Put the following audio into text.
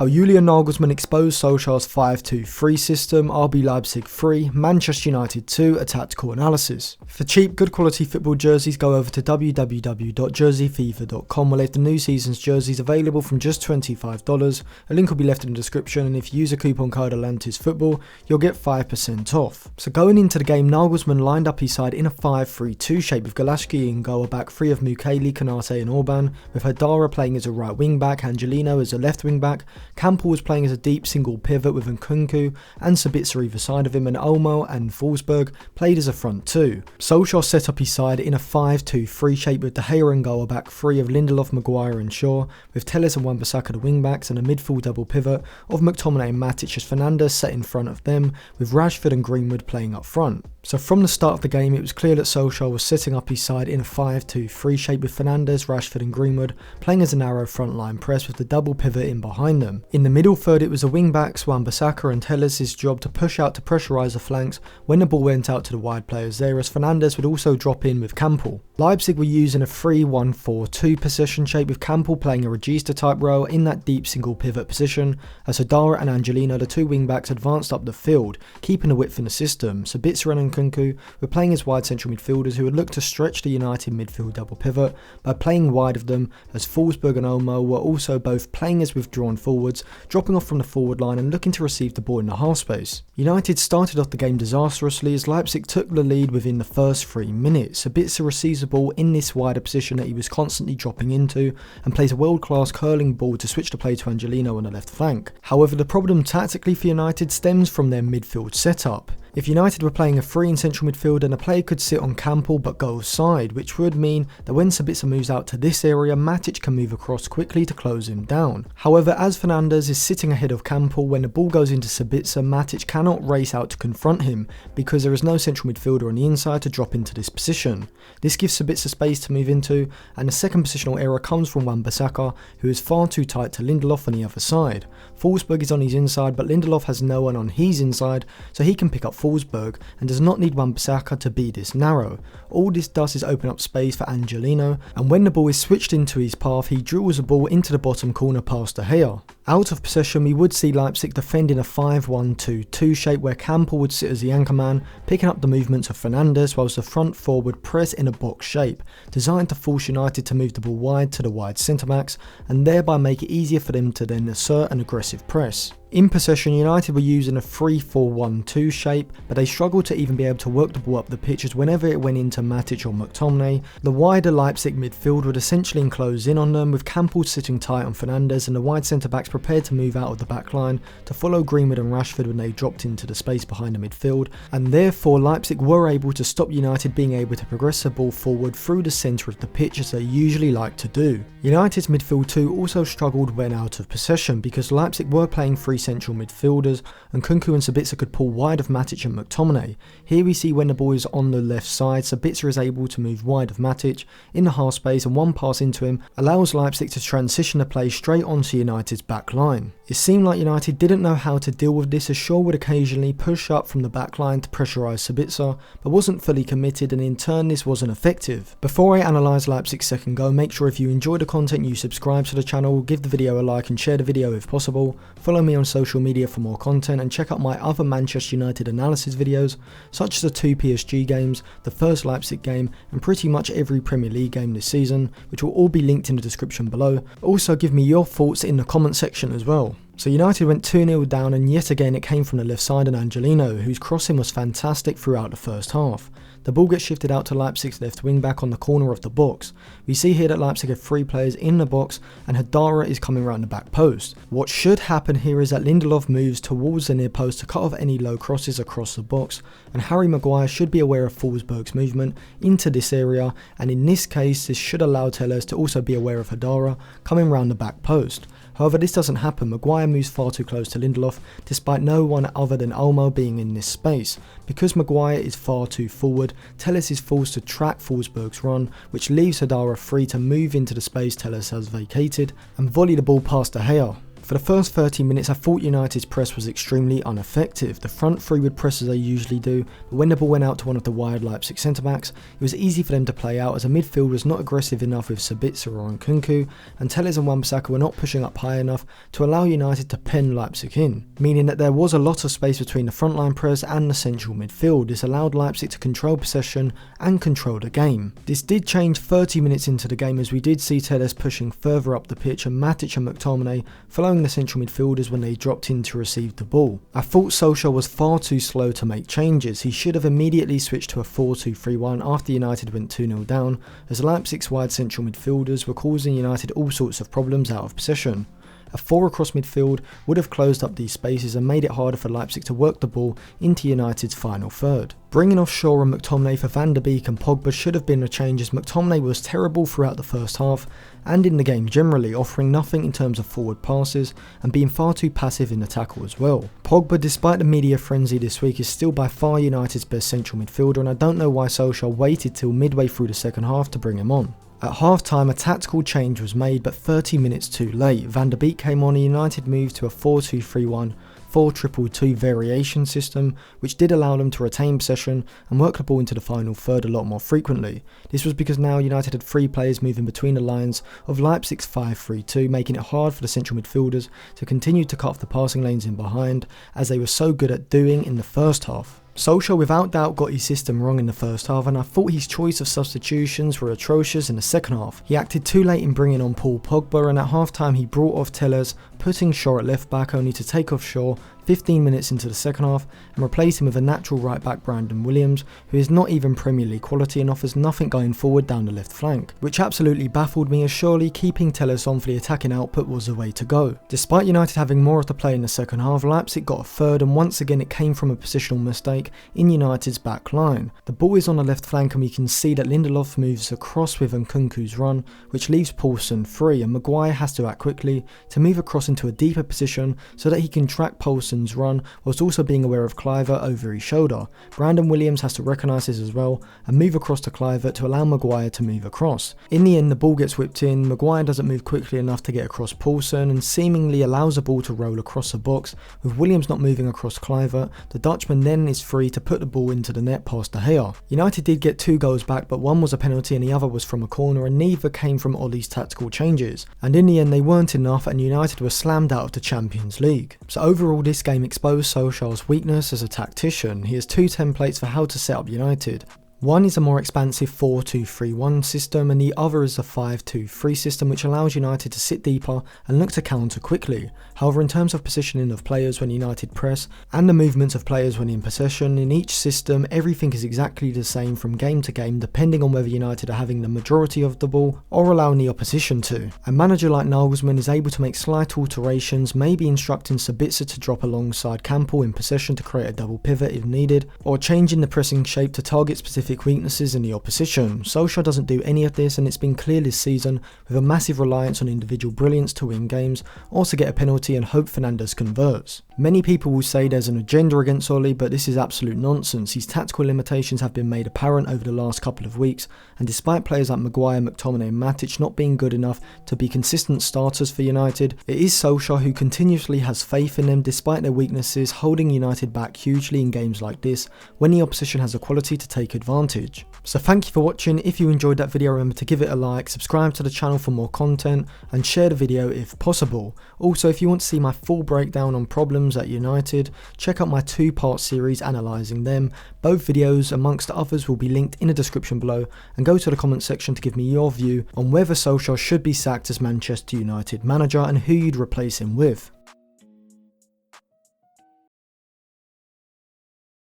how Julian Nagelsmann exposed Solskjaer'S 5-2-3 system, RB Leipzig 3, Manchester United 2, a tactical analysis. For cheap, good quality football jerseys, go over to www.jerseyfever.com where they have the new season's jerseys available from just $25. A link will be left in the description, and if you use a coupon code ATLANTISFOOTBALL, you'll get 5% off. So going into the game, Nagelsmann lined up his side in a 5-3-2 shape with Golaski in goal, a back three of Mukeli, Konate and Orban, with Hadara playing as a right wing back, Angelino as a left wing back, Campbell was playing as a deep single pivot with Nkunku and Sabitzer either side of him, and Olmo and Forsberg played as a front two. Solskjaer set up his side in a 5-2-3 shape with De Gea in goal, a back three of Lindelof, Maguire and Shaw, with Telles and Wan-Bissaka the wing backs, and a midfield double pivot of McTominay and Matic as Fernandes set in front of them, with Rashford and Greenwood playing up front. So from the start of the game, it was clear that Solskjaer was setting up his side in a 5-2-3 shape with Fernandes, Rashford and Greenwood playing as a narrow front line press with the double pivot in behind them. In the middle third, it was the wing backs Wan-Bissaka and Telles' job to push out to pressurise the flanks when the ball went out to the wide players there, as Fernandes would also drop in with Campbell. Leipzig were using a 3-1-4-2 possession shape with Campbell playing a Regista type role in that deep single pivot position, as Hadara and Angelino, the two wing backs, advanced up the field, keeping the width in the system. Sabitzer and Nkunku were playing as wide central midfielders who would look to stretch the United midfield double pivot by playing wide of them, as Forsberg and Olmo were also both playing as withdrawn forwards, dropping off from the forward line and looking to receive the ball in the half space. United started off the game disastrously as Leipzig took the lead within the first 3 minutes. Sabitzer receives the ball in this wider position that he was constantly dropping into and plays a world-class curling ball to switch the play to Angelino on the left flank. However, the problem tactically for United stems from their midfield setup. If United were playing a 3 in central midfield, then a player could sit on Campbell but go offside, which would mean that when Sabitzer moves out to this area, Matic can move across quickly to close him down. However, as Fernandes is sitting ahead of Campbell, when the ball goes into Sabitzer, Matic cannot race out to confront him because there is no central midfielder on the inside to drop into this position. This gives Sabitzer space to move into, and the second positional error comes from Wan-Bissaka, who is far too tight to Lindelof on the other side. Forsberg is on his inside, but Lindelof has no one on his inside, so he can pick up Forsberg and does not need Wan-Bissaka to be this narrow. All this does is open up space for Angelino, and when the ball is switched into his path, he drills the ball into the bottom corner past De Gea. Out of possession, we would see Leipzig defend in a 5-1-2-2 shape where Campbell would sit as the anchor man, picking up the movements of Fernandes, whilst the front four would press in a box shape, designed to force United to move the ball wide to the wide centre-backs and thereby make it easier for them to then assert an aggressive press. In possession, United were using a 3-4-1-2 shape, but they struggled to even be able to work the ball up the pitch, as whenever it went into Matic or McTominay, the wider Leipzig midfield would essentially enclose in on them, with Campbell sitting tight on Fernandes and the wide centre-backs prepared to move out of the back line to follow Greenwood and Rashford when they dropped into the space behind the midfield, and therefore Leipzig were able to stop United being able to progress the ball forward through the centre of the pitch as they usually like to do. United's midfield too also struggled when out of possession, because Leipzig were playing 3 central midfielders, and Nkunku and Sabitzer could pull wide of Matic and McTominay. Here we see when the ball is on the left side, Sabitzer is able to move wide of Matic in the half space, and one pass into him allows Leipzig to transition the play straight onto United's back line. It seemed like United didn't know how to deal with this, as Shaw would occasionally push up from the back line to pressurise Sabitzer, but wasn't fully committed, and in turn this wasn't effective. Before I analyse Leipzig's second goal, make sure if you enjoy the content you subscribe to the channel, give the video a like and share the video if possible, follow me on social media for more content, and check out my other Manchester United analysis videos, such as the 2 PSG games, the first Leipzig game, and pretty much every Premier League game this season, which will all be linked in the description below. Also give me your thoughts in the comment section as well. So United went 2-0 down, and yet again it came from the left side, and Angelino, whose crossing was fantastic throughout the first half. The ball gets shifted out to Leipzig's left wing back on the corner of the box. We see here that Leipzig have 3 players in the box, and Hadara is coming around the back post. What should happen here is that Lindelof moves towards the near post to cut off any low crosses across the box, and Harry Maguire should be aware of Forsberg's movement into this area, and in this case this should allow Telles to also be aware of Hadara coming around the back post. However, this doesn't happen. Maguire moves far too close to Lindelof, despite no one other than Olmo being in this space. Because Maguire is far too forward, Telles is forced to track Forsberg's run, which leaves Hadara free to move into the space Telles has vacated and volley the ball past De Gea. For the first 30 minutes, I thought United's press was extremely ineffective. The front three would press as they usually do, but when the ball went out to one of the wide Leipzig centre-backs, it was easy for them to play out as a midfield was not aggressive enough with Sabitzer or Nkunku, and Telles and Wan-Bissaka were not pushing up high enough to allow United to pen Leipzig in, meaning that there was a lot of space between the frontline press and the central midfield. This allowed Leipzig to control possession and control the game. This did change 30 minutes into the game as we did see Telles pushing further up the pitch and Matic and McTominay following the central midfielders when they dropped in to receive the ball. I thought Solskjaer was far too slow to make changes. He should have immediately switched to a 4-2-3-1 after United went 2-0 down, as Leipzig's wide central midfielders were causing United all sorts of problems out of possession. A 4 across midfield would have closed up these spaces and made it harder for Leipzig to work the ball into United's final third. Bringing off Shaw and McTominay for Van der Beek and Pogba should have been a change, as McTominay was terrible throughout the first half and in the game generally, offering nothing in terms of forward passes and being far too passive in the tackle as well. Pogba, despite the media frenzy this week, is still by far United's best central midfielder, and I don't know why Solskjaer waited till midway through the second half to bring him on. At half-time, a tactical change was made, but 30 minutes too late. Van der Beek came on and United moved to a 4-2-3-1, 4-2-2 variation system, which did allow them to retain possession and work the ball into the final third a lot more frequently. This was because now United had 3 players moving between the lines of Leipzig's 5-3-2, making it hard for the central midfielders to continue to cut off the passing lanes in behind, as they were so good at doing in the first half. Solskjaer without doubt got his system wrong in the first half, and I thought his choice of substitutions were atrocious in the second half. He acted too late in bringing on Paul Pogba, and at half time he brought off Telles, putting Shaw at left back only to take off Shaw 15 minutes into the second half and replace him with a natural right back Brandon Williams, who is not even Premier League quality and offers nothing going forward down the left flank, which absolutely baffled me, as surely keeping Telles on for the attacking output was the way to go. Despite United having more of the play in the second half, Leipzig got a third, and once again it came from a positional mistake in United's back line. The ball is on the left flank and we can see that Lindelof moves across with Nkunku's run, which leaves Poulsen free, and Maguire has to act quickly to move across into a deeper position so that he can track Poulsen's run whilst also being aware of Kluivert over his shoulder. Brandon Williams has to recognise this as well and move across to Kluivert to allow Maguire to move across. In the end, the ball gets whipped in, Maguire doesn't move quickly enough to get across Poulsen and seemingly allows the ball to roll across the box, with Williams not moving across Kluivert. The Dutchman then is free to put the ball into the net past De Gea. United did get 2 goals back, but one was a penalty and the other was from a corner, and neither came from Ollie's tactical changes. And in the end they weren't enough and United were slammed out of the Champions League. So overall this game exposed Solskjaer's weakness as a tactician. He has 2 templates for how to set up United. One is a more expansive 4-2-3-1 system and the other is a 5-2-3 system, which allows United to sit deeper and look to counter quickly. However, in terms of positioning of players when United press and the movements of players when in possession, in each system everything is exactly the same from game to game, depending on whether United are having the majority of the ball or allowing the opposition to. A manager like Nagelsmann is able to make slight alterations, maybe instructing Sabitzer to drop alongside Campbell in possession to create a double pivot if needed, or changing the pressing shape to target specific weaknesses in the opposition. Solskjaer doesn't do any of this, and it's been clear this season, with a massive reliance on individual brilliance to win games or to get a penalty and hope Fernandes converts. Many people will say there's an agenda against Ollie, but this is absolute nonsense. His tactical limitations have been made apparent over the last couple of weeks, and despite players like Maguire, McTominay and Matic not being good enough to be consistent starters for United, it is Solskjaer who continuously has faith in them despite their weaknesses, holding United back hugely in games like this when the opposition has the quality to take advantage. So thank you for watching. If you enjoyed that video, remember to give it a like, subscribe to the channel for more content and share the video if possible. Also, if you want to see my full breakdown on problems at United, check out my 2-part series analysing them. Both videos amongst others will be linked in the description below, and go to the comment section to give me your view on whether Solskjaer should be sacked as Manchester United manager and who you'd replace him with.